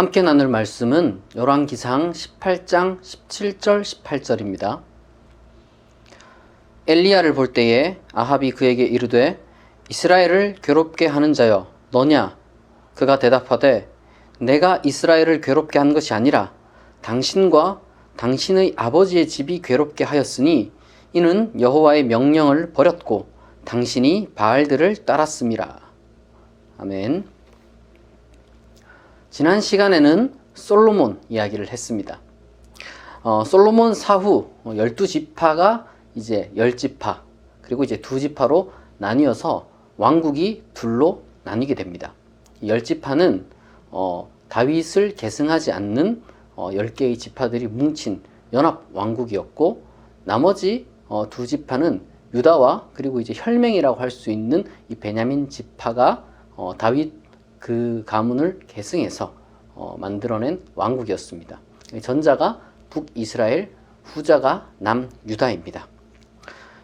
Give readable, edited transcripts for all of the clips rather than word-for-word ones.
함께 나눌 말씀은 열왕기상 18장 17절 18절입니다. 엘리야를 볼 때에 아합이 그에게 이르되 이스라엘을 괴롭게 하는 자여 너냐? 그가 대답하되 내가 이스라엘을 괴롭게 한 것이 아니라 당신과 당신의 아버지의 집이 괴롭게 하였으니 이는 여호와의 명령을 버렸고 당신이 바알들을 따랐음이라. 아멘. 지난 시간에는 솔로몬 이야기를 했습니다. 솔로몬 사후 12지파가 이제 10지파 그리고 이제 2지파로 나뉘어서 왕국이 둘로 나뉘게 됩니다. 10지파는 다윗을 계승하지 않는 10개의 지파들이 뭉친 연합 왕국이었고 나머지 2지파는 유다와 그리고 이제 혈맹이라고 할 수 있는 이 베냐민 지파가 다윗 그 가문을 계승해서 만들어낸 왕국이었습니다. 전자가 북이스라엘, 후자가 남유다입니다.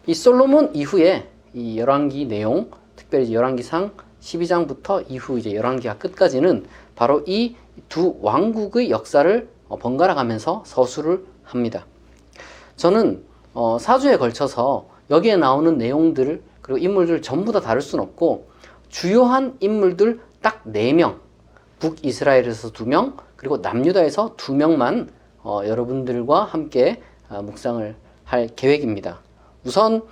이 솔로몬 이후에 이 열왕기 내용, 특별히 이제 열왕기상 12장부터 이후 이제 열왕기하 끝까지는 바로 이 두 왕국의 역사를 번갈아 가면서 서술을 합니다. 저는 4주에 걸쳐서 여기에 나오는 내용들을 그리고 인물들 전부 다 다룰 수는 없고 주요한 인물들 딱 4명, 북이스라엘에서 2명, 그리고 남유다에서 2명만 여러분들과 함께 묵상을 할 계획입니다. 우선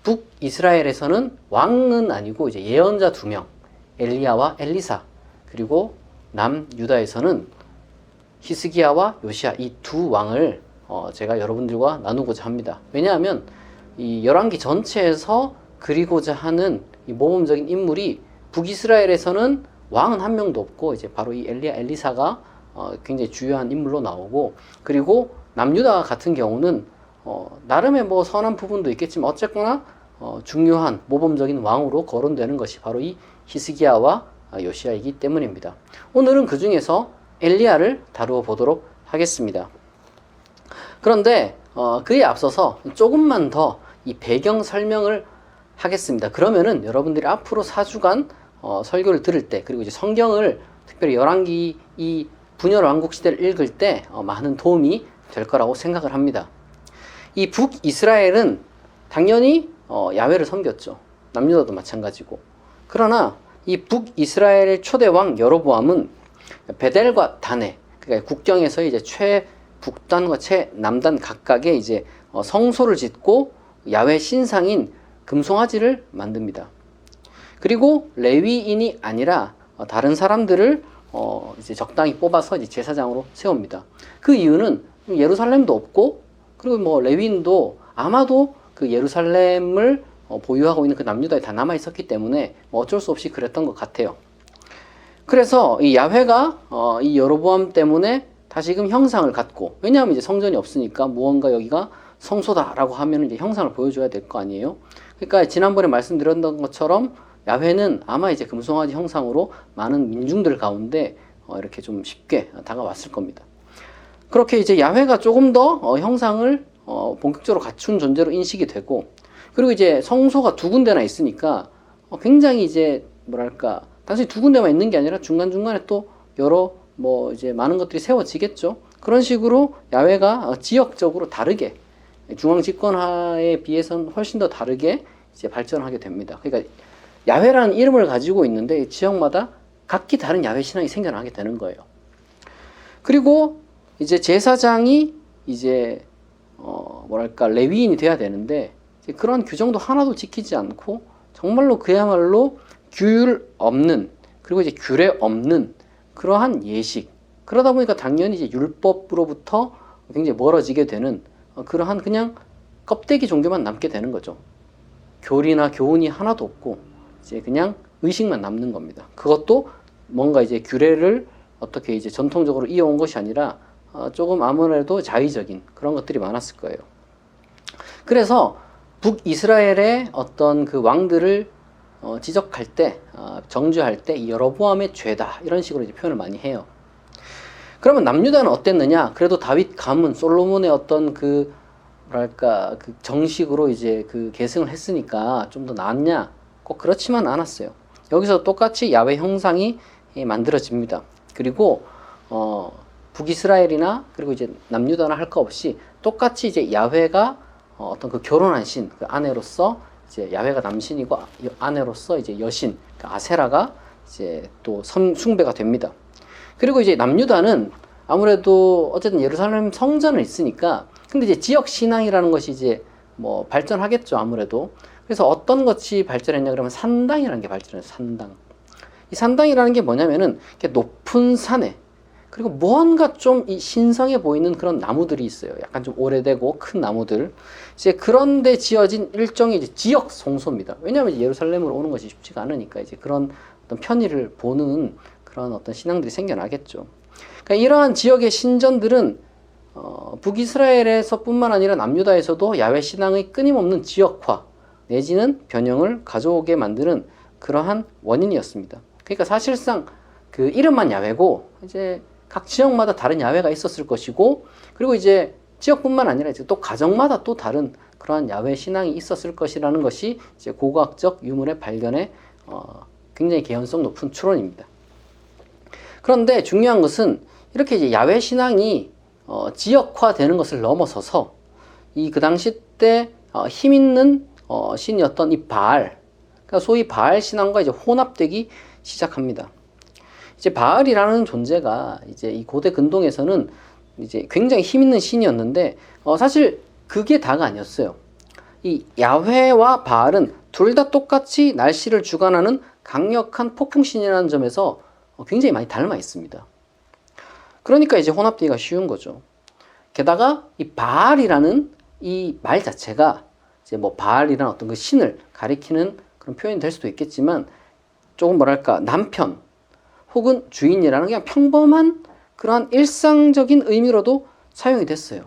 북이스라엘에서는 왕은 아니고 이제 예언자 2명, 엘리야와 엘리사, 그리고 남유다에서는 히스기야와 요시야 이 2 왕을 제가 여러분들과 나누고자 합니다. 왜냐하면 이 열왕기 전체에서 그리고자 하는 이 모범적인 인물이 북이스라엘에서는 왕은 한 명도 없고 이제 바로 이 엘리야 엘리사가 굉장히 주요한 인물로 나오고 그리고 남유다 같은 경우는 나름의 뭐 선한 부분도 있겠지만 어쨌거나 중요한 모범적인 왕으로 거론되는 것이 바로 이 히스기야와 요시야이기 때문입니다. 오늘은 그 중에서 엘리야를 다루어 보도록 하겠습니다. 그런데 그에 앞서서 조금만 더 이 배경 설명을 하겠습니다. 그러면은 여러분들이 앞으로 4주간 설교를 들을 때 그리고 이제 성경을 특별히 열왕기 이 분열 왕국 시대를 읽을 때 많은 도움이 될 거라고 생각을 합니다. 이 북이스라엘은 당연히 야훼를 섬겼죠. 남유다도 마찬가지고. 그러나 이 북이스라엘의 초대 왕 여로보암은 베델과 다네, 그러니까 국경에서 이제 최북단과 최남단 각각에 이제 성소를 짓고 야훼 신상인 금송아지를 만듭니다. 그리고 레위인이 아니라 다른 사람들을 이제 적당히 뽑아서 이제 제사장으로 세웁니다. 그 이유는 예루살렘도 없고 그리고 뭐 레위인도 아마도 그 예루살렘을 보유하고 있는 그 남유다에 다 남아 있었기 때문에 뭐 어쩔 수 없이 그랬던 것 같아요. 그래서 이 야훼가 이 여로보암 때문에 다시금 형상을 갖고, 왜냐하면 이제 성전이 없으니까 무언가 여기가 성소다라고 하면 이제 형상을 보여줘야 될 거 아니에요. 그러니까 지난번에 말씀드렸던 것처럼 야훼는 아마 이제 금송아지 형상으로 많은 민중들 가운데 이렇게 좀 쉽게 다가왔을 겁니다. 그렇게 이제 야훼가 조금 더 형상을 본격적으로 갖춘 존재로 인식이 되고, 그리고 이제 성소가 2군데나 있으니까 굉장히 이제 뭐랄까 단순히 2군데만 있는 게 아니라 중간중간에 또 여러 뭐 이제 많은 것들이 세워지겠죠. 그런 식으로 야훼가 지역적으로 다르게 중앙 집권하에 비해서는 훨씬 더 다르게 이제 발전하게 됩니다. 그러니까 야훼라는 이름을 가지고 있는데 지역마다 각기 다른 야훼 신앙이 생겨나게 되는 거예요. 그리고 이제 제사장이 이제 뭐랄까 레위인이 돼야 되는데 그런 규정도 하나도 지키지 않고 정말로 그야말로 규율 없는 그리고 이제 규례 없는 그러한 예식, 그러다 보니까 당연히 이제 율법으로부터 굉장히 멀어지게 되는 그러한 그냥 껍데기 종교만 남게 되는 거죠. 교리나 교훈이 하나도 없고 이제 그냥 의식만 남는 겁니다. 그것도 뭔가 이제 규례를 어떻게 이제 전통적으로 이어온 것이 아니라 조금 아무래도 자의적인 그런 것들이 많았을 거예요. 그래서 북이스라엘의 어떤 그 왕들을 지적할 때, 정죄할 때 이 여로보암의 죄다 이런 식으로 이제 표현을 많이 해요. 그러면 남유다는 어땠느냐? 그래도 다윗 가문 솔로몬의 어떤 그 뭐랄까 그 정식으로 이제 그 계승을 했으니까 좀 더 나았냐? 꼭 그렇지만 않았어요. 여기서 똑같이 야훼 형상이 만들어집니다. 그리고 북이스라엘이나 그리고 이제 남유다나 할 거 없이 똑같이 이제 야훼가 어떤 그 결혼한 신, 그 아내로서 이제 야훼가 남신이고 아내로서 이제 여신, 그 아세라가 이제 또 숭배가 됩니다. 그리고 이제 남유다는 아무래도 어쨌든 예루살렘 성전은 있으니까, 근데 이제 지역 신앙이라는 것이 이제 뭐 발전하겠죠, 아무래도. 그래서 어떤 것이 발전했냐 그러면 산당이라는 게 발전해요. 산당. 이 산당이라는 게 뭐냐면은 이렇게 높은 산에, 그리고 뭔가 좀 이 신성해 보이는 그런 나무들이 있어요. 약간 좀 오래되고 큰 나무들. 이제 그런데 지어진 일종의 이제 지역 성소입니다. 왜냐하면 이제 예루살렘으로 오는 것이 쉽지가 않으니까 이제 그런 어떤 편의를 보는 그런 어떤 신앙들이 생겨나겠죠. 그러니까 이러한 지역의 신전들은 북이스라엘에서뿐만 아니라 남유다에서도 야훼 신앙의 끊임없는 지역화 내지는 변형을 가져오게 만드는 그러한 원인이었습니다. 그러니까 사실상 그 이름만 야훼고 이제 각 지역마다 다른 야훼가 있었을 것이고, 그리고 이제 지역뿐만 아니라 이제 또 가정마다 또 다른 그러한 야훼 신앙이 있었을 것이라는 것이 이제 고고학적 유물의 발견에 굉장히 개연성 높은 추론입니다. 그런데 중요한 것은 이렇게 이제 야훼 신앙이 지역화되는 것을 넘어서서 이 그 당시 때 힘 있는 신이었던 이 바알, 그러니까 소위 바알 신앙과 이제 혼합되기 시작합니다. 이제 바알이라는 존재가 이제 이 고대 근동에서는 이제 굉장히 힘 있는 신이었는데 사실 그게 다가 아니었어요. 이 야훼와 바알은 둘 다 똑같이 날씨를 주관하는 강력한 폭풍신이라는 점에서 굉장히 많이 닮아 있습니다. 그러니까 이제 혼합되기가 쉬운 거죠. 게다가 이 바알이라는 이 말 자체가 이제 뭐 바알이라는 어떤 그 신을 가리키는 그런 표현이 될 수도 있겠지만, 조금 뭐랄까 남편 혹은 주인이라는 그냥 평범한 그러한 일상적인 의미로도 사용이 됐어요.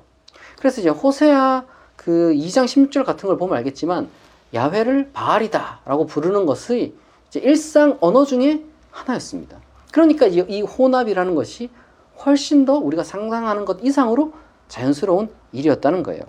그래서 이제 호세아 그 2장 16절 같은 걸 보면 알겠지만 야훼를 바알이다 라고 부르는 것이 이제 일상 언어 중에 하나였습니다. 그러니까 이 혼합이라는 것이 훨씬 더 우리가 상상하는 것 이상으로 자연스러운 일이었다는 거예요.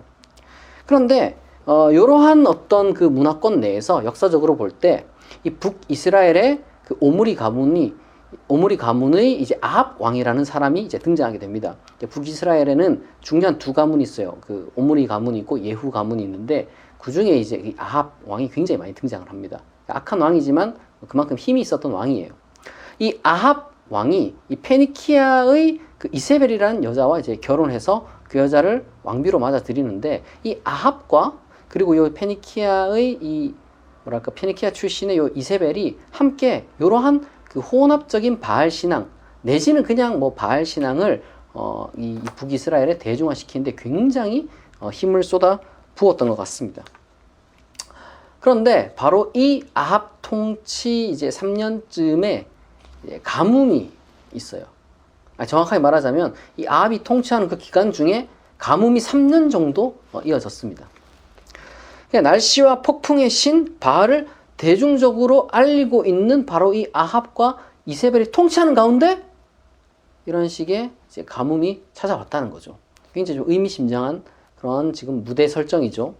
그런데 이러한 어떤 그 문화권 내에서 역사적으로 볼 때 이 북이스라엘의 그 오므리 가문의 이제 아합 왕이라는 사람이 이제 등장하게 됩니다. 북이스라엘에는 중요한 두 가문이 있어요. 그 오므리 가문이 있고 예후 가문이 있는데 그 중에 이제 이 아합 왕이 굉장히 많이 등장을 합니다. 악한 왕이지만 그만큼 힘이 있었던 왕이에요. 이 아합 왕이 이 페니키아의 그 이세벨이라는 여자와 이제 결혼해서 그 여자를 왕비로 맞아들이는데, 이 아합과 그리고 이 페니키아의 이 뭐랄까 페니키아 출신의 이 이세벨이 함께 이러한 그 혼합적인 바알 신앙 내지는 그냥 뭐 바알 신앙을 이 북이스라엘에 대중화시키는데 굉장히 힘을 쏟아 부었던 것 같습니다. 그런데 바로 이 아합 통치 이제 3년쯤에 가뭄이 있어요. 정확하게 말하자면 이 아합이 통치하는 그 기간 중에 가뭄이 3년 정도 이어졌습니다. 날씨와 폭풍의 신 바알을 대중적으로 알리고 있는 바로 이 아합과 이세벨이 통치하는 가운데 이런 식의 이제 가뭄이 찾아왔다는 거죠. 굉장히 좀 의미심장한 그런 지금 무대 설정이죠.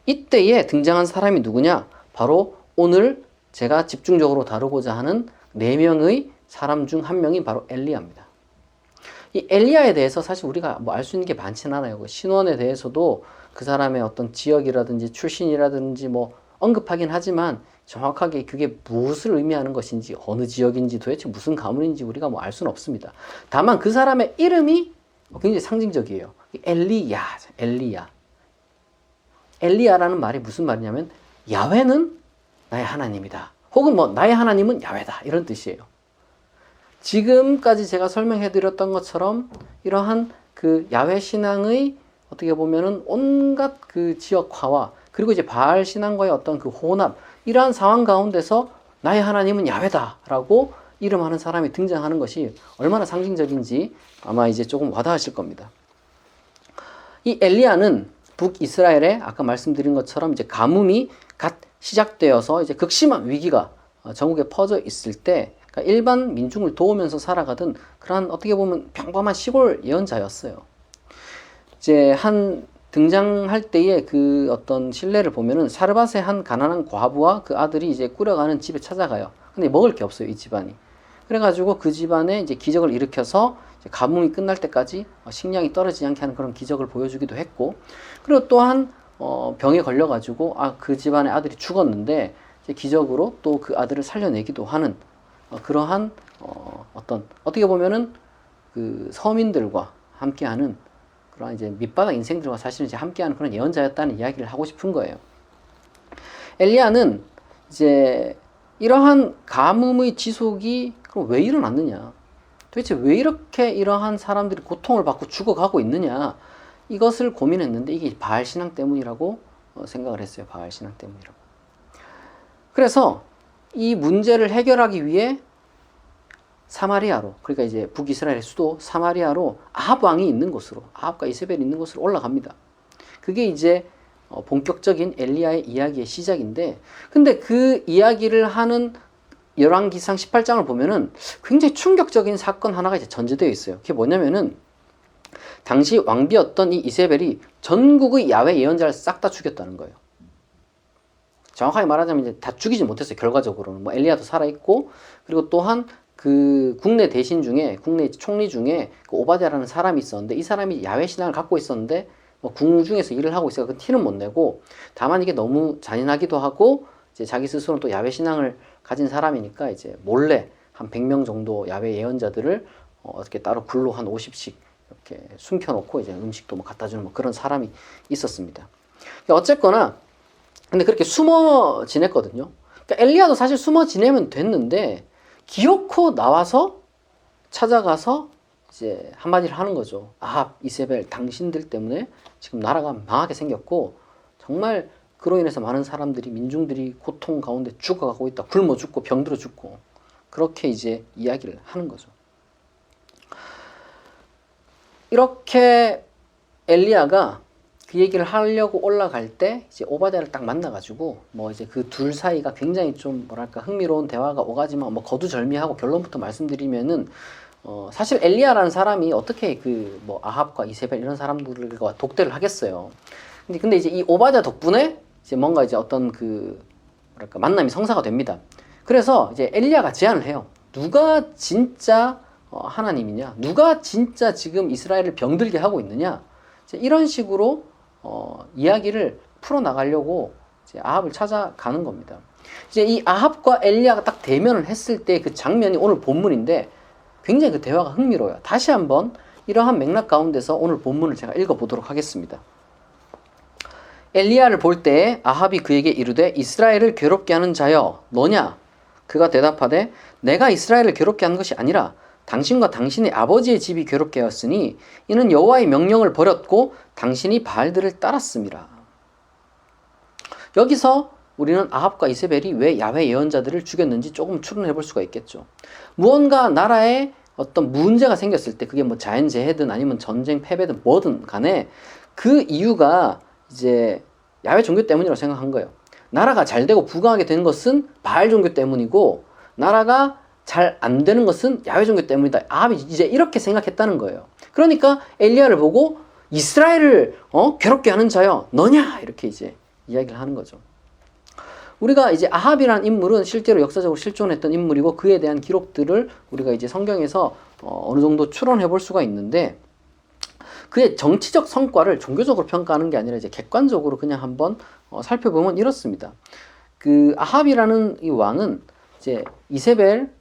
이때에 등장한 사람이 누구냐? 바로 오늘 제가 집중적으로 다루고자 하는 4명의 사람 중 한 명이 바로 엘리야입니다. 이 엘리야에 대해서 사실 우리가 뭐 알 수 있는 게 많지는 않아요. 그 신원에 대해서도 그 사람의 어떤 지역이라든지 출신이라든지 뭐 언급하긴 하지만 정확하게 그게 무엇을 의미하는 것인지, 어느 지역인지, 도대체 무슨 가문인지 우리가 뭐 알 수는 없습니다. 다만 그 사람의 이름이 굉장히 상징적이에요. 엘리야. 엘리야라는 말이 무슨 말이냐면 야훼는 나의 하나님이다. 혹은 뭐 나의 하나님은 야훼다. 이런 뜻이에요. 지금까지 제가 설명해 드렸던 것처럼 이러한 그 야훼 신앙의 어떻게 보면은 온갖 그 지역화와 그리고 이제 바알 신앙과의 어떤 그 혼합, 이러한 상황 가운데서 나의 하나님은 야훼다라고 이름하는 사람이 등장하는 것이 얼마나 상징적인지 아마 이제 조금 와닿으실 겁니다. 이 엘리야는 북이스라엘에 아까 말씀드린 것처럼 이제 가뭄이 갓 시작되어서 이제 극심한 위기가 전국에 퍼져 있을 때, 그러니까 일반 민중을 도우면서 살아가던 그러한 어떻게 보면 평범한 시골 예언자였어요. 이제 한 등장할 때의 그 어떤 신뢰를 보면은 사르밧의 한 가난한 과부와 그 아들이 이제 꾸려가는 집에 찾아가요. 근데 먹을 게 없어요, 이 집안이. 그래가지고 그 집안에 이제 기적을 일으켜서 이제 가뭄이 끝날 때까지 식량이 떨어지지 않게 하는 그런 기적을 보여주기도 했고, 그리고 또한 병에 걸려가지고 그 집안의 아들이 죽었는데 이제 기적으로 또 그 아들을 살려내기도 하는 그러한 어떻게 보면은 그 서민들과 함께하는 그런 이제 밑바닥 인생들과 사실은 이제 함께하는 그런 예언자였다는 이야기를 하고 싶은 거예요. 엘리야는 이제 이러한 가뭄의 지속이 그럼 왜 일어났느냐? 도대체 왜 이렇게 이러한 사람들이 고통을 받고 죽어가고 있느냐? 이것을 고민했는데 이게 바알 신앙 때문이라고 생각을 했어요. 바알 신앙 때문이라고. 그래서 이 문제를 해결하기 위해 사마리아로, 그러니까 이제 북이스라엘의 수도 사마리아로 아합 왕이 있는 곳으로, 아합과 이세벨이 있는 곳으로 올라갑니다. 그게 이제 본격적인 엘리야의 이야기의 시작인데, 근데 그 이야기를 하는 열왕기상 18장을 보면은 굉장히 충격적인 사건 하나가 이제 전제되어 있어요. 그게 뭐냐면은 당시 왕비였던 이 이세벨이 전국의 야훼 예언자를 싹 다 죽였다는 거예요. 정확하게 말하자면 이제 다 죽이지 못했어요. 결과적으로는 뭐 엘리야도 살아 있고, 그리고 또한 그 국내 대신 중에, 국내 총리 중에 그 오바댜라는 사람이 있었는데, 이 사람이 야훼 신앙을 갖고 있었는데 뭐 궁중에서 일을 하고 있어서 그 티는 못 내고, 다만 이게 너무 잔인하기도 하고 이제 자기 스스로는 또 야훼 신앙을 가진 사람이니까 이제 몰래 한 100명 정도 야훼 예언자들을 어떻게 따로 굴로 한 50씩 이렇게 숨겨놓고 이제 음식도 뭐 갖다 주는 뭐 그런 사람이 있었습니다. 어쨌거나 근데 그렇게 숨어 지냈거든요. 그러니까 엘리야도 사실 숨어 지내면 됐는데 기어코 나와서 찾아가서 이제 한마디를 하는 거죠. 아합, 이세벨, 당신들 때문에 지금 나라가 망하게 생겼고 정말 그로 인해서 많은 사람들이, 민중들이 고통 가운데 죽어가고 있다. 굶어 죽고 병들어 죽고. 그렇게 이제 이야기를 하는 거죠. 이렇게 엘리야가 그 얘기를 하려고 올라갈 때 이제 오바댜를 딱 만나가지고 뭐 이제 그 둘 사이가 굉장히 좀 뭐랄까 흥미로운 대화가 오가지만 뭐 거두절미하고 결론부터 말씀드리면은 사실 엘리야라는 사람이 어떻게 그 뭐 아합과 이세벨 이런 사람들과 독대를 하겠어요. 근데 이제 이 오바댜 덕분에 이제 뭔가 이제 어떤 그 뭐랄까 만남이 성사가 됩니다. 그래서 이제 엘리야가 제안을 해요. 누가 진짜 하나님이냐? 누가 진짜 지금 이스라엘을 병들게 하고 있느냐? 이제 이런 식으로 이야기를 풀어나가려고 이제 아합을 찾아가는 겁니다. 이제 이 아합과 엘리야가 딱 대면을 했을 때 그 장면이 오늘 본문인데 굉장히 그 대화가 흥미로워요. 다시 한번 이러한 맥락 가운데서 오늘 본문을 제가 읽어보도록 하겠습니다. 엘리야를 볼 때 아합이 그에게 이르되 이스라엘을 괴롭게 하는 자여 너냐? 그가 대답하되 내가 이스라엘을 괴롭게 한 것이 아니라 당신과 당신의 아버지의 집이 괴롭게 하였으니 이는 여호와의 명령을 버렸고 당신이 바알들을 따랐음이라. 여기서 우리는 아합과 이세벨이 왜 야훼 예언자들을 죽였는지 조금 추론해 볼 수가 있겠죠. 무언가 나라에 어떤 문제가 생겼을 때 그게 뭐 자연재해든 아니면 전쟁 패배든 뭐든 간에 그 이유가 이제 야훼 종교 때문이라고 생각한 거예요. 나라가 잘 되고 부강하게 되는 것은 바알 종교 때문이고 나라가 잘 안 되는 것은 야훼 종교 때문이다. 아합이 이제 이렇게 생각했다는 거예요. 그러니까 엘리야를 보고 이스라엘을 괴롭게 하는 자여 너냐 이렇게 이제 이야기를 하는 거죠. 우리가 이제 아합이라는 인물은 실제로 역사적으로 실존했던 인물이고 그에 대한 기록들을 우리가 이제 성경에서 어느 정도 추론해 볼 수가 있는데 그의 정치적 성과를 종교적으로 평가하는 게 아니라 이제 객관적으로 그냥 한번 살펴보면 이렇습니다. 그 아합이라는 이 왕은 이제 이세벨을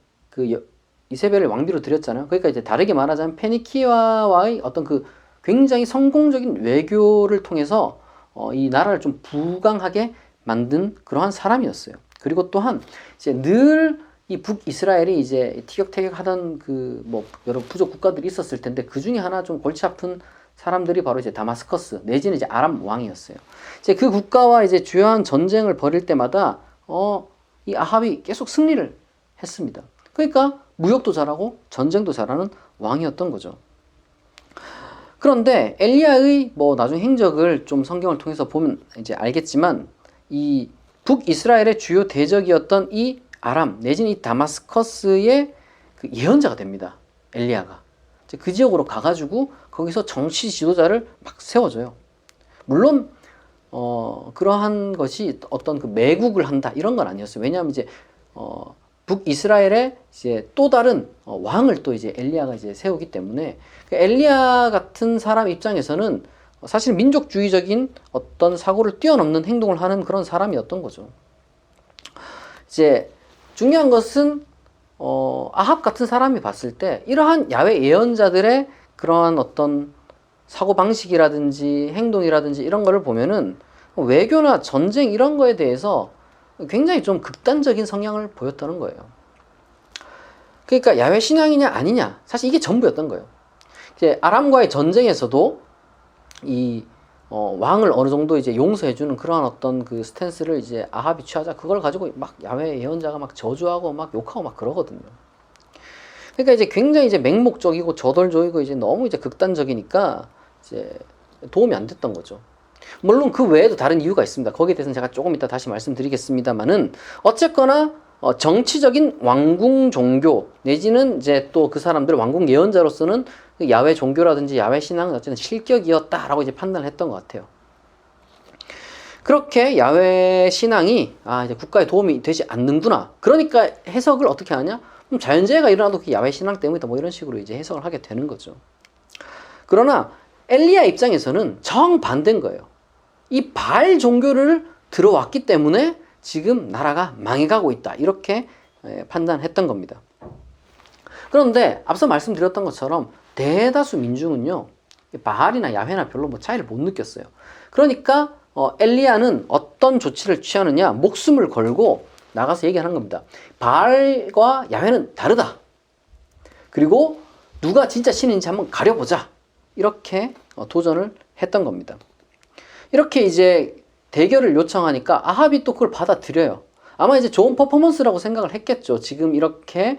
왕비로 들였잖아요. 그러니까 이제 다르게 말하자면 페니키아와의 어떤 그 굉장히 성공적인 외교를 통해서 이 나라를 좀 부강하게 만든 그러한 사람이었어요. 그리고 또한 이제 늘 이 북이스라엘이 이제 티격태격하던 그 뭐 여러 부족 국가들이 있었을 텐데 그 중에 하나 좀 골치 아픈 사람들이 바로 이제 다마스커스 내지는 이제 아람 왕이었어요. 이제 그 국가와 이제 주요한 전쟁을 벌일 때마다 이 아합이 계속 승리를 했습니다. 그러니까 무역도 잘하고 전쟁도 잘하는 왕이었던 거죠. 그런데 엘리야의 뭐 나중 행적을 좀 성경을 통해서 보면 이제 알겠지만 이 북이스라엘의 주요 대적이었던 이 아람 내지는 이 다마스커스의 그 예언자가 됩니다. 엘리야가. 그 지역으로 가가지고 거기서 정치 지도자를 막 세워줘요. 물론 그러한 것이 어떤 그 매국을 한다 이런 건 아니었어요. 왜냐하면 이제 북이스라엘에 이제 또 다른 왕을 또 이제 엘리야가 이제 세우기 때문에 엘리야 같은 사람 입장에서는 사실 민족주의적인 어떤 사고를 뛰어넘는 행동을 하는 그런 사람이었던 거죠. 이제 중요한 것은 아합 같은 사람이 봤을 때 이러한 야훼 예언자들의 그러한 어떤 사고 방식이라든지 행동이라든지 이런 거를 보면은 외교나 전쟁 이런 거에 대해서 굉장히 좀 극단적인 성향을 보였다는 거예요. 그러니까 야훼 신앙이냐 아니냐 사실 이게 전부였던 거예요. 이제 아람과의 전쟁에서도 이 왕을 어느 정도 이제 용서해주는 그러한 어떤 그 스탠스를 이제 아합이 취하자 그걸 가지고 막 야훼 예언자가 막 저주하고 막 욕하고 막 그러거든요. 그러니까 이제 굉장히 이제 맹목적이고 저돌적이고 이제 너무 이제 극단적이니까 이제 도움이 안 됐던 거죠. 물론 그 외에도 다른 이유가 있습니다. 거기에 대해서는 제가 조금 이따 다시 말씀드리겠습니다만은 어쨌거나 정치적인 왕궁 종교 내지는 이제 또 그 사람들 왕궁 예언자로서는 야훼 종교라든지 야훼 신앙은 어쨌든 실격이었다라고 이제 판단을 했던 것 같아요. 그렇게 야훼 신앙이 이제 국가에 도움이 되지 않는구나. 그러니까 해석을 어떻게 하냐? 자연재해가 일어나도 그 야훼 신앙 때문이다. 뭐 이런 식으로 이제 해석을 하게 되는 거죠. 그러나 엘리야 입장에서는 정반대인 거예요. 이 바알 종교를 들어왔기 때문에 지금 나라가 망해가고 있다. 이렇게 판단했던 겁니다. 그런데 앞서 말씀드렸던 것처럼 대다수 민중은요, 바알이나 야훼나 별로 뭐 차이를 못 느꼈어요. 그러니까 엘리야는 어떤 조치를 취하느냐, 목숨을 걸고 나가서 얘기하는 겁니다. 바알과 야훼는 다르다. 그리고 누가 진짜 신인지 한번 가려보자. 이렇게 도전을 했던 겁니다. 이렇게 이제 대결을 요청하니까 아합이 또 그걸 받아들여요. 아마 이제 좋은 퍼포먼스라고 생각을 했겠죠. 지금 이렇게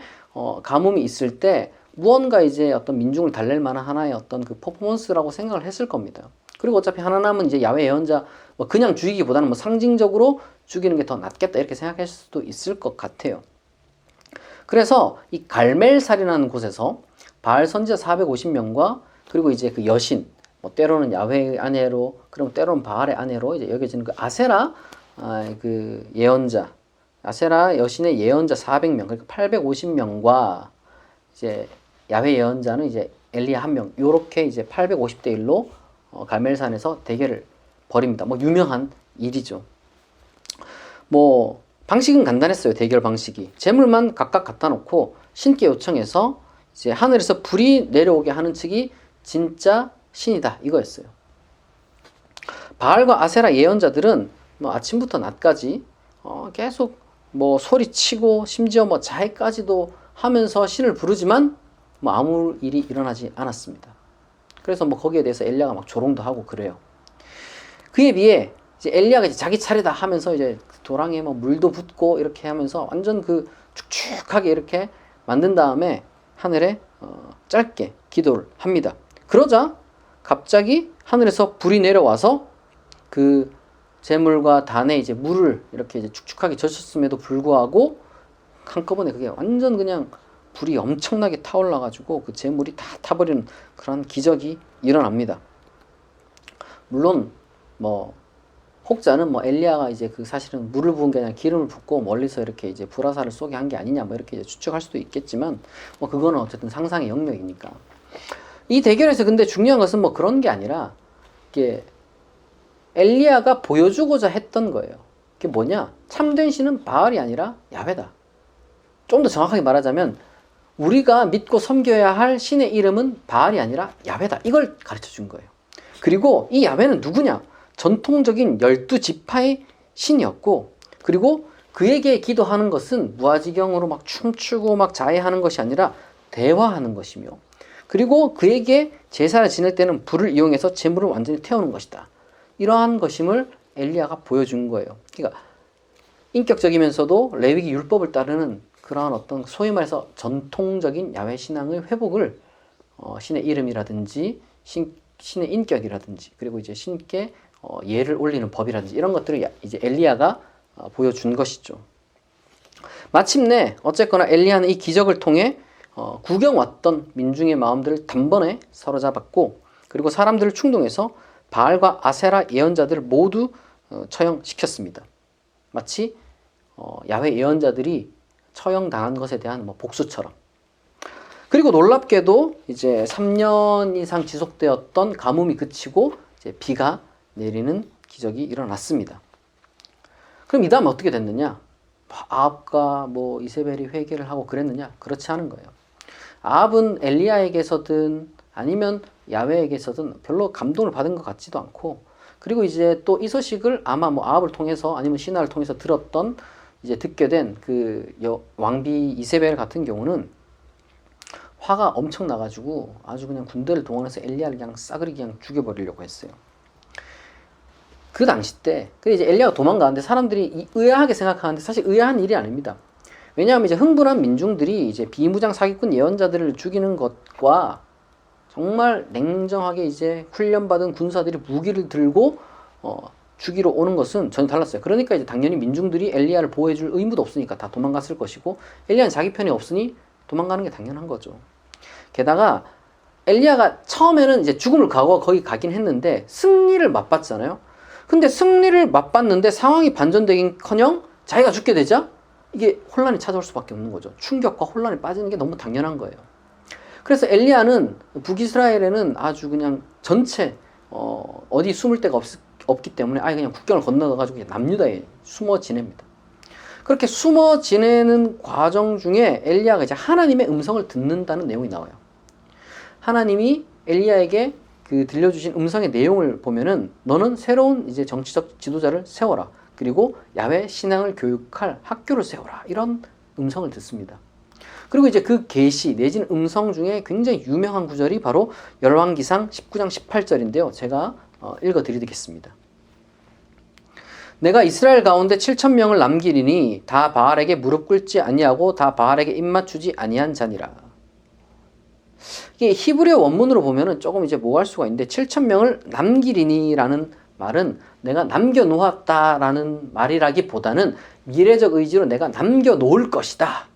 가뭄이 있을 때 무언가 이제 어떤 민중을 달랠 만한 하나의 어떤 그 퍼포먼스라고 생각을 했을 겁니다. 그리고 어차피 하나 남은 이제 야훼 예언자 뭐 그냥 죽이기보다는 뭐 상징적으로 죽이는 게 더 낫겠다 이렇게 생각할 수도 있을 것 같아요. 그래서 이 갈멜살이라는 곳에서 바알 선지자 450명과 그리고 이제 그 여신 뭐 때로는 야훼의 아내로, 그리고 때로는 바알의 아내로 이제 여겨지는 그 아세라 그 예언자, 아세라 여신의 예언자 400명, 그러니까 850명과 이제 야훼 예언자는 이제 엘리야 1명, 요렇게 이제 850대 1로 갈멜산에서 대결을 벌입니다. 뭐 유명한 일이죠. 뭐 방식은 간단했어요. 대결 방식이 재물만 각각 갖다 놓고 신께 요청해서 이제 하늘에서 불이 내려오게 하는 측이 진짜 신이다 이거였어요. 바알과 아세라 예언자들은 뭐 아침부터 낮까지 계속 뭐 소리치고 심지어 뭐 자해까지도 하면서 신을 부르지만 뭐 아무 일이 일어나지 않았습니다. 그래서 뭐 거기에 대해서 엘리야가 막 조롱도 하고 그래요. 그에 비해 이제 엘리야가 이제 자기 차례다 하면서 이제 도랑에 뭐 물도 붓고 이렇게 하면서 완전 그 축축하게 이렇게 만든 다음에 하늘에 짧게 기도를 합니다. 그러자 갑자기 하늘에서 불이 내려와서 그 재물과 단에 이제 물을 이렇게 이제 축축하게 젖혔음에도 불구하고 한꺼번에 그게 완전 그냥 불이 엄청나게 타올라가지고 그 재물이 다 타버리는 그런 기적이 일어납니다. 물론 뭐 혹자는 뭐 엘리야가 이제 그 사실은 물을 부은 게 아니라 기름을 붓고 멀리서 이렇게 이제 불화살을 쏘게 한 게 아니냐 뭐 이렇게 이제 추측할 수도 있겠지만 뭐 그거는 어쨌든 상상의 영역이니까. 이 대결에서 근데 중요한 것은 뭐 그런 게 아니라 이게 엘리야가 보여주고자 했던 거예요. 그게 뭐냐? 참된 신은 바알이 아니라 야훼다. 좀 더 정확하게 말하자면 우리가 믿고 섬겨야 할 신의 이름은 바알이 아니라 야훼다. 이걸 가르쳐 준 거예요. 그리고 이 야훼는 누구냐? 전통적인 12지파의 신이었고, 그리고 그에게 기도하는 것은 무아지경으로 막 춤추고 막 자해하는 것이 아니라 대화하는 것이며, 그리고 그에게 제사를 지낼 때는 불을 이용해서 재물을 완전히 태우는 것이다. 이러한 것임을 엘리야가 보여준 거예요. 그러니까 인격적이면서도 레위기 율법을 따르는 그러한 어떤 소위 말해서 전통적인 야훼 신앙의 회복을 신의 이름이라든지 신의 인격이라든지 그리고 이제 신께 예를 올리는 법이라든지 이런 것들을 이제 엘리야가 보여준 것이죠. 마침내 어쨌거나 엘리야는 이 기적을 통해 구경 왔던 민중의 마음들을 단번에 사로잡았고, 그리고 사람들을 충동해서 바알과 아세라 예언자들을 모두 처형시켰습니다. 마치 야훼 예언자들이 처형당한 것에 대한 뭐 복수처럼. 그리고 놀랍게도 이제 3년 이상 지속되었던 가뭄이 그치고 이제 비가 내리는 기적이 일어났습니다. 그럼 이 다음 어떻게 됐느냐? 아합과 뭐 이세벨이 회개를 하고 그랬느냐? 그렇지 않은 거예요. 아합은 엘리야에게서든 아니면 야훼에게서든 별로 감동을 받은 것 같지도 않고, 그리고 이제 또 이 소식을 아마 뭐 아합을 통해서 아니면 신하를 통해서 들었던 이제 듣게 된 그 왕비 이세벨 같은 경우는 화가 엄청 나가지고 아주 그냥 군대를 동원해서 엘리야를 그냥 싸그리 그냥 죽여버리려고 했어요. 그 당시 때, 이제 엘리야가 도망가는데 사람들이 의아하게 생각하는데 사실 의아한 일이 아닙니다. 왜냐하면 이제 흥분한 민중들이 이제 비무장 사기꾼 예언자들을 죽이는 것과 정말 냉정하게 이제 훈련받은 군사들이 무기를 들고 죽이러 오는 것은 전혀 달랐어요. 그러니까 이제 당연히 민중들이 엘리야를 보호해줄 의무도 없으니까 다 도망갔을 것이고, 엘리야는 자기 편이 없으니 도망가는 게 당연한 거죠. 게다가 엘리야가 처음에는 이제 죽음을 각오하고 거기 가긴 했는데 승리를 맛봤잖아요. 근데 승리를 맛봤는데 상황이 반전되긴커녕 자기가 죽게 되자 이게 혼란이 찾아올 수밖에 없는 거죠. 충격과 혼란에 빠지는 게 너무 당연한 거예요. 그래서 엘리야는 북이스라엘에는 아주 그냥 전체 어디 숨을 데가 없기 때문에 아예 그냥 국경을 건너가지고 남유다에 숨어 지냅니다. 그렇게 숨어 지내는 과정 중에 엘리야가 이제 하나님의 음성을 듣는다는 내용이 나와요. 하나님이 엘리야에게 그 들려주신 음성의 내용을 보면은 너는 새로운 이제 정치적 지도자를 세워라. 그리고 야훼 신앙을 교육할 학교를 세워라. 이런 음성을 듣습니다. 그리고 이제 그 계시 내지는 음성 중에 굉장히 유명한 구절이 바로 열왕기상 19장 18절인데요. 제가 읽어드리겠습니다. 내가 이스라엘 가운데 7,000명을 남기리니 다 바알에게 무릎 꿇지 아니하고 다 바알에게 입맞추지 아니한 자니라. 이게 히브리어 원문으로 보면은 조금 이제 뭐 할 수가 있는데 7,000명을 남기리니라는 말은 내가 남겨놓았다라는 말이라기보다는 미래적 의지로 내가 남겨놓을 것이다.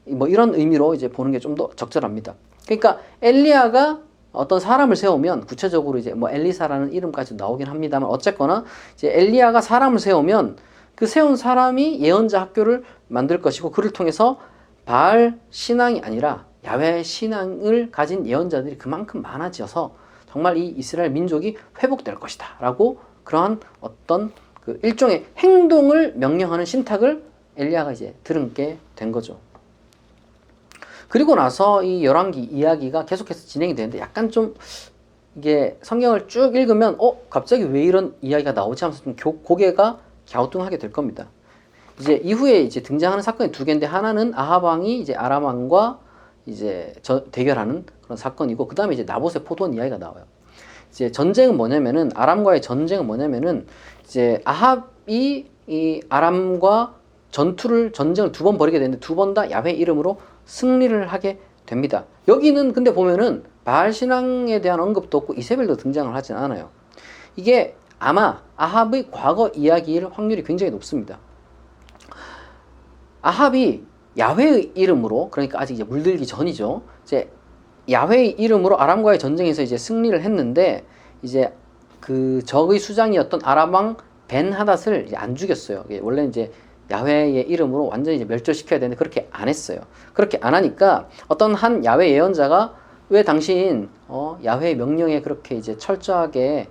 뭐 이런 의미로 이제 보는 게 좀 더 적절합니다. 그러니까 엘리야가 어떤 사람을 세우면 구체적으로 이제 뭐 엘리사라는 이름까지 나오긴 합니다만 어쨌거나 이제 엘리야가 사람을 세우면 그 세운 사람이 예언자 학교를 만들 것이고 그를 통해서 바알 신앙이 아니라 야훼 신앙을 가진 예언자들이 그만큼 많아져서 정말 이 이스라엘 민족이 회복될 것이다 라고 그러한 어떤 그 일종의 행동을 명령하는 신탁을 엘리야가 이제 들은게 된 거죠. 그리고 나서 이 열왕기 이야기가 계속해서 진행이 되는데 약간 좀 이게 성경을 쭉 읽으면 갑자기 왜 이런 이야기가 나오지 하면서 좀 고개가 갸우뚱하게 될 겁니다. 이제 이후에 이제 등장하는 사건이 두 개인데 하나는 아합 왕이 이제 아람 왕과 이제 대결하는 그런 사건이고 그다음에 이제 나봇의 포도원 이야기가 나와요. 이제 전쟁은 뭐냐면은 아람과의 전쟁은 뭐냐면은 이제 아합이 이 아람과 전쟁을 두 번 벌이게 되는데 두 번 다 야훼 이름으로 승리를 하게 됩니다. 여기는 근데 보면은 바알 신앙에 대한 언급도 없고 이세벨도 등장을 하진 않아요. 이게 아마 아합의 과거 이야기일 확률이 굉장히 높습니다. 아합이 야훼의 이름으로, 그러니까 아직 이제 물들기 전이죠. 이제 야훼의 이름으로 아람과의 전쟁에서 이제 승리를 했는데 이제 그 적의 수장이었던 아람 왕 벤하닷을 이제 안 죽였어요. 원래 이제 야훼의 이름으로 완전히 이제 멸절시켜야 되는데 그렇게 안 했어요. 그렇게 안 하니까 어떤 한 야훼 예언자가 왜 당신 야훼의 명령에 그렇게 이제 철저하게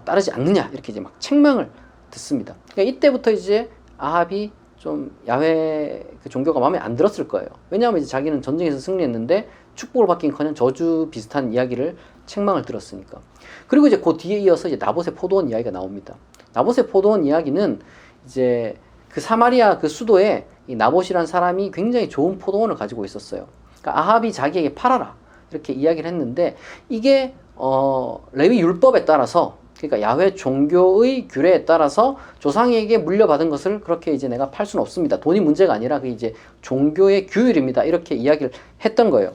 따르지 않느냐 이렇게 이제 막 책망을 듣습니다. 그러니까 이때부터 이제 아합이 좀 야훼 그 종교가 마음에 안 들었을 거예요. 왜냐하면 이제 자기는 전쟁에서 승리했는데 축복을 받긴커녕 저주 비슷한 이야기를 책망을 들었으니까. 그리고 이제 그 뒤에 이어서 이제 나봇의 포도원 이야기가 나옵니다. 나봇의 포도원 이야기는 이제 그 사마리아 그 수도에 이 나봇이라는 사람이 굉장히 좋은 포도원을 가지고 있었어요. 그러니까 아합이 자기에게 팔아라 이렇게 이야기를 했는데 이게 레위 율법에 따라서 그러니까 야훼 종교의 규례에 따라서 조상에게 물려받은 것을 그렇게 이제 내가 팔 수는 없습니다. 돈이 문제가 아니라 그 이제 종교의 규율입니다. 이렇게 이야기를 했던 거예요.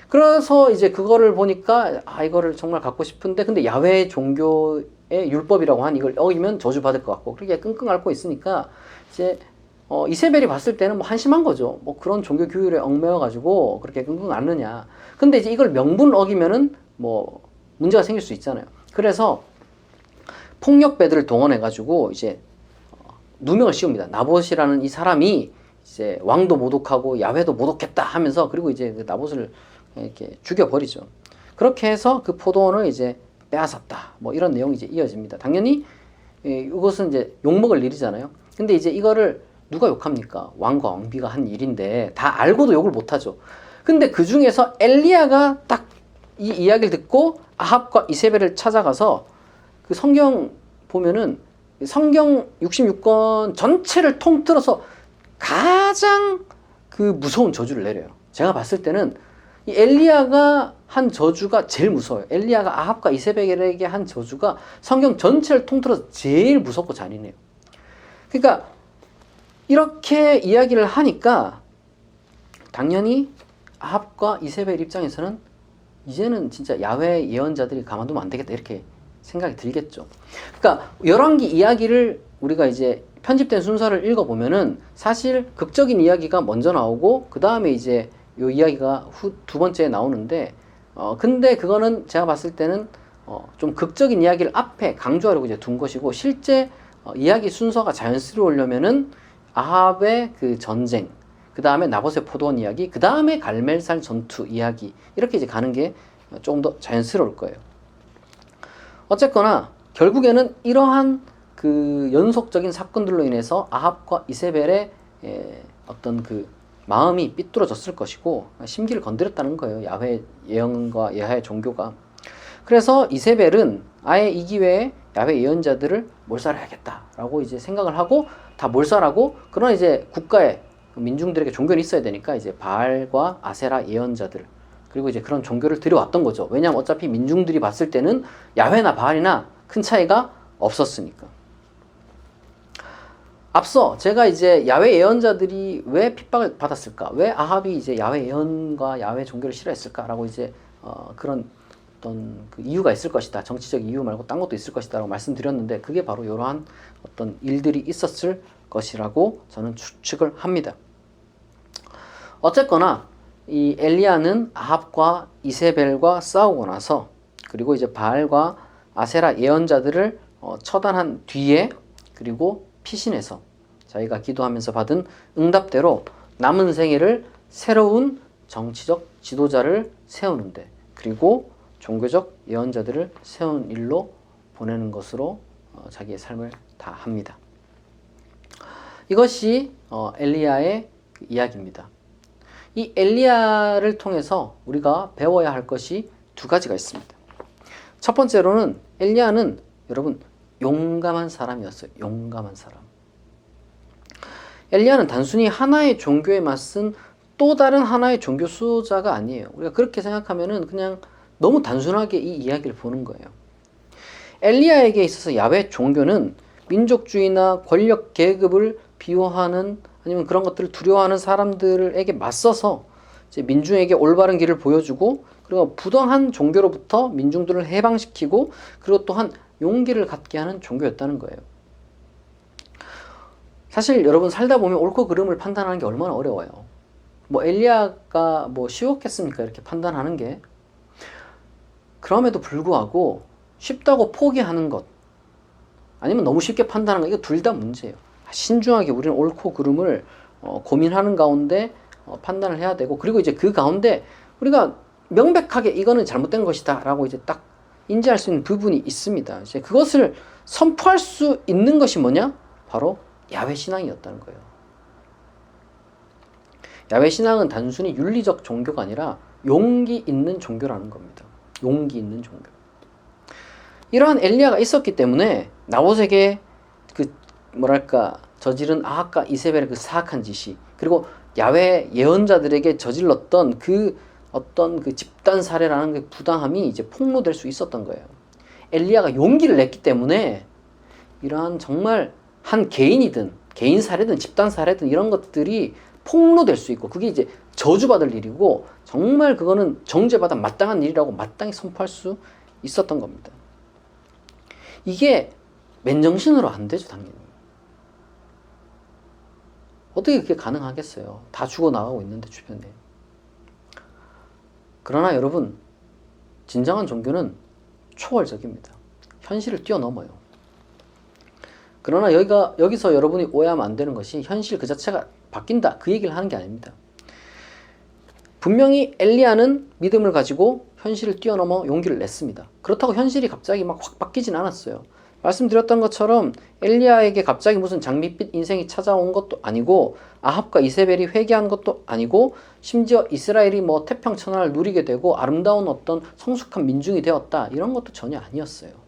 그래서 이제 그거를 보니까 이거를 정말 갖고 싶은데 근데 야훼 종교의 율법이라고 한 이걸 어기면 저주받을 것 같고 그렇게 끙끙 앓고 있으니까 이제 이세벨이 봤을 때는 뭐 한심한 거죠. 뭐 그런 종교 규율에 얽매여 가지고 그렇게 끙끙 앓느냐. 근데 이제 이걸 명분 어기면은 뭐 문제가 생길 수 있잖아요. 그래서 폭력배들을 동원해 가지고 이제 누명을 씌웁니다. 나봇이라는 이 사람이 이제 왕도 모독하고 야훼도 모독했다 하면서 그리고 이제 그 나봇을 이렇게 죽여버리죠. 그렇게 해서 그 포도원을 이제 빼앗았다. 뭐 이런 내용이 이제 이어집니다. 당연히 이것은 이제 욕먹을 일이잖아요. 근데 이제 이거를 누가 욕합니까? 왕과 왕비가 한 일인데 다 알고도 욕을 못하죠. 근데 그 중에서 엘리야가 딱 이 이야기를 듣고 아합과 이세벨을 찾아가서 그 성경 보면은 성경 66권 전체를 통틀어서 가장 그 무서운 저주를 내려요. 제가 봤을 때는 이 엘리야가 한 저주가 제일 무서워요. 엘리야가 아합과 이세벨에게 한 저주가 성경 전체를 통틀어서 제일 무섭고 잔인해요. 그러니까 이렇게 이야기를 하니까 당연히 아합과 이세벨 입장에서는 이제는 진짜 야훼 예언자들이 가만두면 안 되겠다 이렇게 생각이 들겠죠. 그러니까 열왕기 이야기를 우리가 이제 편집된 순서를 읽어보면은 사실 극적인 이야기가 먼저 나오고 그 다음에 이제 요 이야기가 두 번째에 나오는데 근데 그거는 제가 봤을 때는 좀 극적인 이야기를 앞에 강조하려고 이제 둔 것이고 실제 이야기 순서가 자연스러우려면은 아합의 그 전쟁, 그 다음에 나봇의 포도원 이야기, 그 다음에 갈멜살 전투 이야기 이렇게 이제 가는 게 조금 더 자연스러울 거예요. 어쨌거나 결국에는 이러한 그 연속적인 사건들로 인해서 아합과 이세벨의 어떤 그 마음이 삐뚤어졌을 것이고 심기를 건드렸다는 거예요. 야훼 예언과 야훼 종교가. 그래서 이세벨은 아예 이 기회에 야훼 예언자들을 몰살해야겠다라고 이제 생각을 하고 다 몰살하고 그러나 이제 국가에 민중들에게 종교는 있어야 되니까 이제 바알과 아세라 예언자들 그리고 이제 그런 종교를 들여왔던 거죠. 왜냐하면 어차피 민중들이 봤을 때는 야훼나 바알이나 큰 차이가 없었으니까. 앞서 제가 이제 야훼 예언자들이 왜 핍박을 받았을까? 왜 아합이 이제 야훼 예언과 야훼 종교를 싫어했을까라고 이제 그런 어떤 그 이유가 있을 것이다. 정치적 이유 말고 딴 것도 있을 것이다라고 말씀드렸는데 그게 바로 이러한 어떤 일들이 있었을 것이라고 저는 추측을 합니다. 어쨌거나 이 엘리야는 아합과 이세벨과 싸우고 나서 그리고 이제 바알과 아세라 예언자들을 처단한 뒤에 그리고 피신해서 자기가 기도하면서 받은 응답대로 남은 생애를 새로운 정치적 지도자를 세우는데 그리고 종교적 예언자들을 세운 일로 보내는 것으로 자기의 삶을 다합니다. 이것이 엘리야의 그 이야기입니다. 이 엘리야를 통해서 우리가 배워야 할 것이 두 가지가 있습니다. 첫 번째로는 엘리야는 여러분 용감한 사람이었어요. 용감한 사람. 엘리야는 단순히 하나의 종교에 맞선 또 다른 하나의 종교 수호자가 아니에요. 우리가 그렇게 생각하면은 그냥 너무 단순하게 이 이야기를 보는 거예요. 엘리야에게 있어서 야훼 종교는 민족주의나 권력 계급을 비호하는 아니면 그런 것들을 두려워하는 사람들에게 맞서서 이제 민중에게 올바른 길을 보여주고 그리고 부당한 종교로부터 민중들을 해방시키고 그리고 또한 용기를 갖게 하는 종교였다는 거예요. 사실 여러분 살다 보면 옳고 그름을 판단하는 게 얼마나 어려워요. 뭐 엘리야가 뭐 쉬웠겠습니까? 이렇게 판단하는 게. 그럼에도 불구하고 쉽다고 포기하는 것 아니면 너무 쉽게 판단하는 것 이거 둘 다 문제예요. 신중하게 우리는 옳고 그름을 고민하는 가운데 판단을 해야 되고 그리고 이제 그 가운데 우리가 명백하게 이거는 잘못된 것이다 라고 이제 딱 인지할 수 있는 부분이 있습니다. 이제 그것을 선포할 수 있는 것이 뭐냐? 바로 야훼 신앙이었다는 거예요. 야훼 신앙은 단순히 윤리적 종교가 아니라 용기 있는 종교라는 겁니다. 용기 있는 종교. 이러한 엘리야가 있었기 때문에 나봇에게 그 뭐랄까 저지른 아합과 이세벨의 그 사악한 짓이 그리고 야훼 예언자들에게 저질렀던 그 어떤 그 집단 살해라는 그 부당함이 이제 폭로될 수 있었던 거예요. 엘리야가 용기를 냈기 때문에 이러한 정말 한 개인이든 개인 살해든 집단 살해든 이런 것들이 폭로될 수 있고 그게 이제 저주받을 일이고 정말 그거는 정죄받아 마땅한 일이라고 마땅히 선포할 수 있었던 겁니다. 이게 맨정신으로 안 되죠, 당연히. 어떻게 그게 가능하겠어요? 다 죽어나가고 있는데 주변에. 그러나 여러분 진정한 종교는 초월적입니다. 현실을 뛰어넘어요. 그러나 여기서 여러분이 오해하면 안 되는 것이 현실 그 자체가 바뀐다, 그 얘기를 하는 게 아닙니다. 분명히 엘리야는 믿음을 가지고 현실을 뛰어넘어 용기를 냈습니다. 그렇다고 현실이 갑자기 막 확 바뀌진 않았어요. 말씀드렸던 것처럼 엘리야에게 갑자기 무슨 장밋빛 인생이 찾아온 것도 아니고, 아합과 이세벨이 회개한 것도 아니고, 심지어 이스라엘이 뭐 태평천하를 누리게 되고 아름다운 어떤 성숙한 민중이 되었다, 이런 것도 전혀 아니었어요.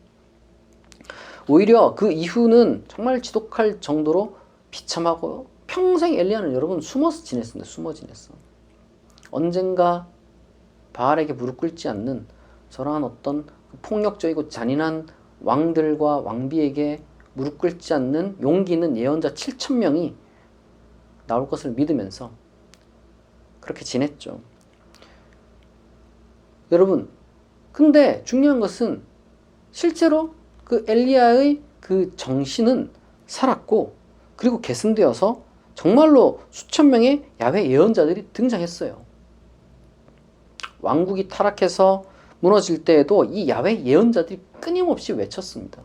오히려 그 이후는 정말 지독할 정도로 비참하고, 평생 엘리야는 여러분 숨어서 지냈습니다. 숨어 지냈어. 언젠가 바알에게 무릎 꿇지 않는 저러한 어떤 폭력적이고 잔인한 왕들과 왕비에게 무릎 꿇지 않는 용기 있는 예언자 7,000명이 나올 것을 믿으면서 그렇게 지냈죠. 여러분, 근데 중요한 것은 실제로 그 엘리야의 그 정신은 살았고, 그리고 계승되어서 정말로 수천 명의 야훼 예언자들이 등장했어요. 왕국이 타락해서 무너질 때에도 이 야훼 예언자들이 끊임없이 외쳤습니다.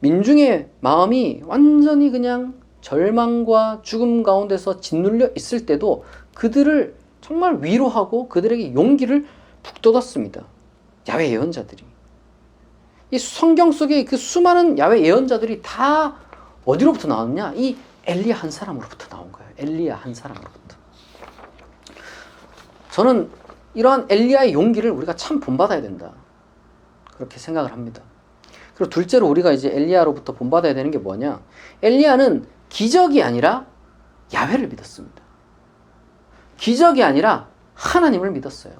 민중의 마음이 완전히 그냥 절망과 죽음 가운데서 짓눌려 있을 때도 그들을 정말 위로하고 그들에게 용기를 북돋았습니다. 야훼 예언자들이. 이 성경 속에 그 수많은 야훼 예언자들이 다 어디로부터 나왔냐? 이 엘리야 한 사람으로부터 나온 거예요. 엘리야 한 사람으로부터. 저는 이러한 엘리야의 용기를 우리가 참 본받아야 된다, 그렇게 생각을 합니다. 그리고 둘째로 우리가 이제 엘리야로부터 본받아야 되는 게 뭐냐? 엘리야는 기적이 아니라 야훼를 믿었습니다. 기적이 아니라 하나님을 믿었어요.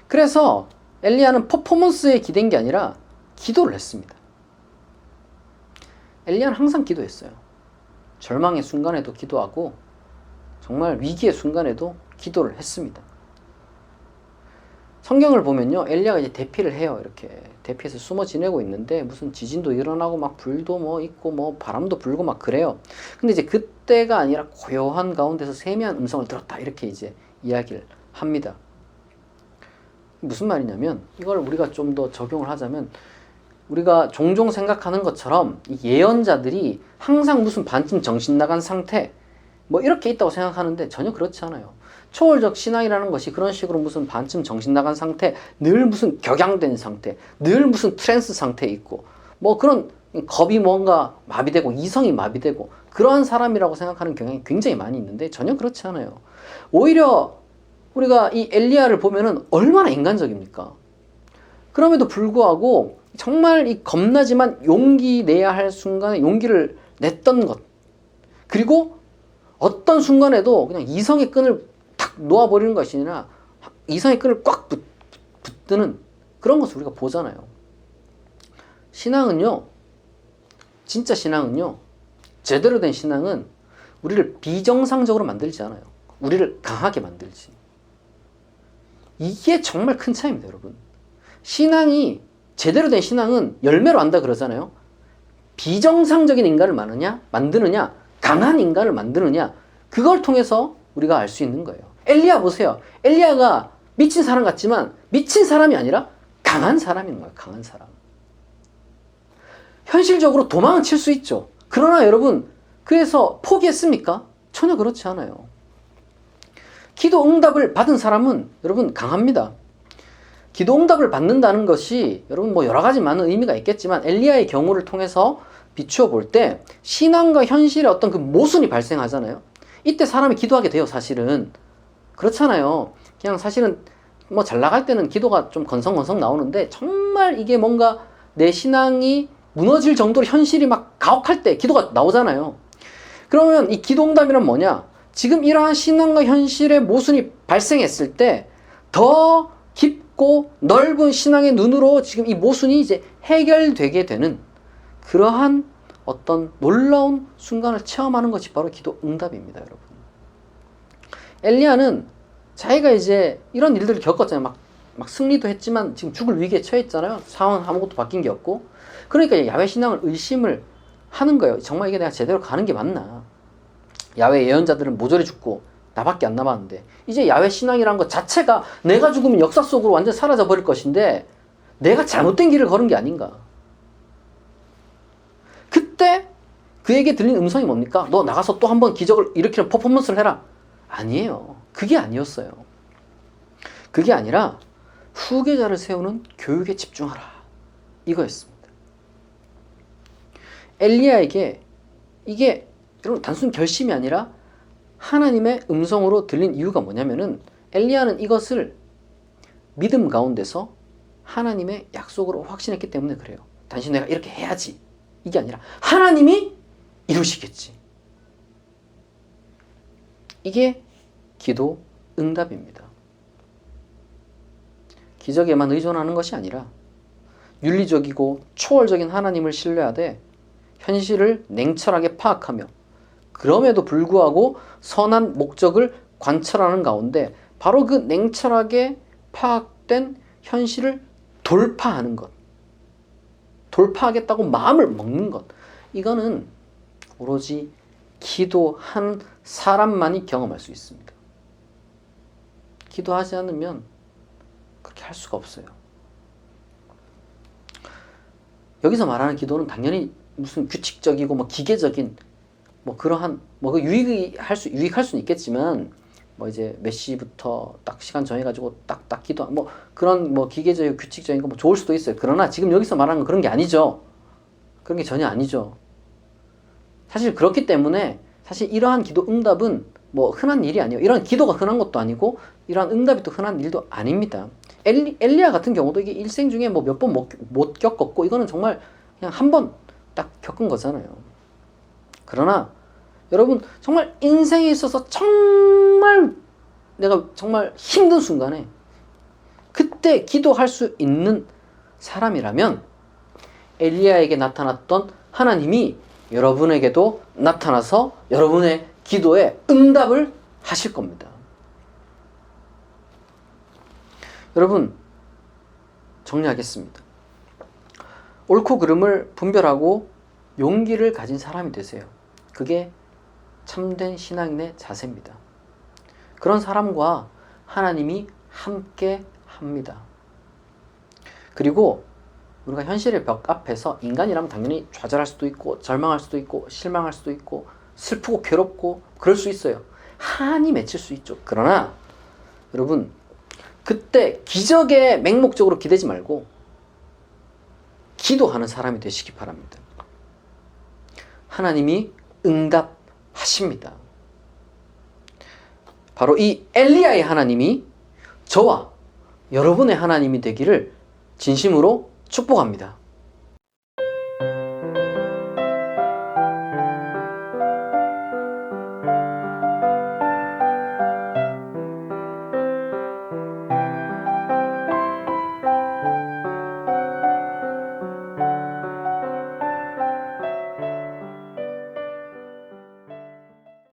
그래서 엘리야는 퍼포먼스에 기댄 게 아니라 기도를 했습니다. 엘리야는 항상 기도했어요. 절망의 순간에도 기도하고 정말 위기의 순간에도 기도를 했습니다. 성경을 보면요, 엘리야가 이제 대피를 해요. 이렇게 대피해서 숨어 지내고 있는데 무슨 지진도 일어나고 막 불도 뭐 있고 뭐 바람도 불고 막 그래요. 근데 이제 그때가 아니라 고요한 가운데서 세미한 음성을 들었다, 이렇게 이제 이야기를 합니다. 무슨 말이냐면, 이걸 우리가 좀 더 적용을 하자면, 우리가 종종 생각하는 것처럼 이 예언자들이 항상 무슨 반쯤 정신 나간 상태 뭐 이렇게 있다고 생각하는데 전혀 그렇지 않아요. 초월적 신앙이라는 것이 그런 식으로 무슨 반쯤 정신 나간 상태, 늘 무슨 격양된 상태, 늘 무슨 트랜스 상태에 있고, 뭐 그런 겁이 뭔가 마비되고 이성이 마비되고 그러한 사람이라고 생각하는 경향이 굉장히 많이 있는데 전혀 그렇지 않아요. 오히려 우리가 이 엘리야를 보면은 얼마나 인간적입니까? 그럼에도 불구하고 정말 이 겁나지만 용기 내야 할 순간에 용기를 냈던 것, 그리고 어떤 순간에도 그냥 이성의 끈을 탁 놓아버리는 것이 아니라 이성의 끈을 꽉 붙드는 그런 것을 우리가 보잖아요. 신앙은요, 진짜 신앙은요, 제대로 된 신앙은 우리를 비정상적으로 만들지 않아요. 우리를 강하게 만들지. 이게 정말 큰 차이입니다, 여러분. 신앙이, 제대로 된 신앙은 열매로 안다 그러잖아요. 비정상적인 인간을 만드느냐, 강한 인간을 만드느냐, 그걸 통해서 우리가 알 수 있는 거예요. 엘리야 보세요. 엘리야가 미친 사람 같지만 미친 사람이 아니라 강한 사람인 거예요. 강한 사람. 현실적으로 도망은 칠 수 있죠. 그러나 여러분, 그래서 포기했습니까? 전혀 그렇지 않아요. 기도 응답을 받은 사람은 여러분 강합니다. 기도 응답을 받는다는 것이 여러분 뭐 여러 가지 많은 의미가 있겠지만, 엘리야의 경우를 통해서 비추어 볼 때 신앙과 현실의 어떤 그 모순이 발생하잖아요. 이때 사람이 기도하게 돼요, 사실은. 그렇잖아요. 그냥 사실은 뭐 잘 나갈 때는 기도가 좀 건성건성 나오는데, 정말 이게 뭔가 내 신앙이 무너질 정도로 현실이 막 가혹할 때 기도가 나오잖아요. 그러면 이 기도 응답이란 뭐냐? 지금 이러한 신앙과 현실의 모순이 발생했을 때 더 깊고 넓은 신앙의 눈으로 지금 이 모순이 이제 해결되게 되는 그러한 어떤 놀라운 순간을 체험하는 것이 바로 기도 응답입니다, 여러분. 엘리야는 자기가 이제 이런 일들을 겪었잖아요. 막 승리도 했지만 지금 죽을 위기에 처했잖아요. 상황은 아무것도 바뀐 게 없고. 그러니까 야훼 신앙을 의심을 하는 거예요. 정말 이게 내가 제대로 가는 게 맞나? 야훼 예언자들은 모조리 죽고 나밖에 안 남았는데, 이제 야훼 신앙이라는 것 자체가 내가 죽으면 역사 속으로 완전 사라져 버릴 것인데 내가 잘못된 길을 걸은 게 아닌가? 그때 그에게 들린 음성이 뭡니까? 너 나가서 또 한번 기적을 일으키는 퍼포먼스를 해라. 아니에요. 그게 아니었어요. 그게 아니라 후계자를 세우는 교육에 집중하라. 이거였습니다. 엘리야에게 이게 여러분 단순 결심이 아니라 하나님의 음성으로 들린 이유가 뭐냐면은 엘리야는 이것을 믿음 가운데서 하나님의 약속으로 확신했기 때문에 그래요. 당신 내가 이렇게 해야지. 이게 아니라 하나님이 이루시겠지. 이게 기도 응답입니다. 기적에만 의존하는 것이 아니라 윤리적이고 초월적인 하나님을 신뢰하되 현실을 냉철하게 파악하며 그럼에도 불구하고 선한 목적을 관철하는 가운데 바로 그 냉철하게 파악된 현실을 돌파하는 것, 돌파하겠다고 마음을 먹는 것, 이거는 오로지 기도한 사람만이 경험할 수 있습니다. 기도하지 않으면 그렇게 할 수가 없어요. 여기서 말하는 기도는 당연히 무슨 규칙적이고 뭐 기계적인 뭐 그러한 뭐 유익할 수는 있겠지만 뭐 이제 몇 시부터 딱 시간 정해가지고 딱 기도 뭐 그런 뭐 기계적이고 규칙적인 거 뭐 좋을 수도 있어요. 그러나 지금 여기서 말하는 건 그런 게 아니죠. 그런 게 전혀 아니죠. 사실 그렇기 때문에 사실 이러한 기도 응답은 뭐 흔한 일이 아니에요. 이런 기도가 흔한 것도 아니고 이러한 응답이 또 흔한 일도 아닙니다. 엘리야 같은 경우도 이게 일생 중에 뭐 몇 번 못 겪었고 이거는 정말 그냥 한 번 딱 겪은 거잖아요. 그러나 여러분 정말 인생에 있어서 정말 내가 정말 힘든 순간에 그때 기도할 수 있는 사람이라면 엘리야에게 나타났던 하나님이 여러분에게도 나타나서 여러분의 기도에 응답을 하실 겁니다. 여러분 정리하겠습니다. 옳고 그름을 분별하고 용기를 가진 사람이 되세요. 그게 참된 신앙인의 자세입니다. 그런 사람과 하나님이 함께 합니다. 그리고 우리가 현실의 벽 앞에서 인간이라면 당연히 좌절할 수도 있고 절망할 수도 있고 실망할 수도 있고 슬프고 괴롭고 그럴 수 있어요. 한이 맺힐 수 있죠. 그러나 여러분 그때 기적에 맹목적으로 기대지 말고 기도하는 사람이 되시기 바랍니다. 하나님이 응답하십니다. 바로 이 엘리야의 하나님이 저와 여러분의 하나님이 되기를 진심으로 축복합니다.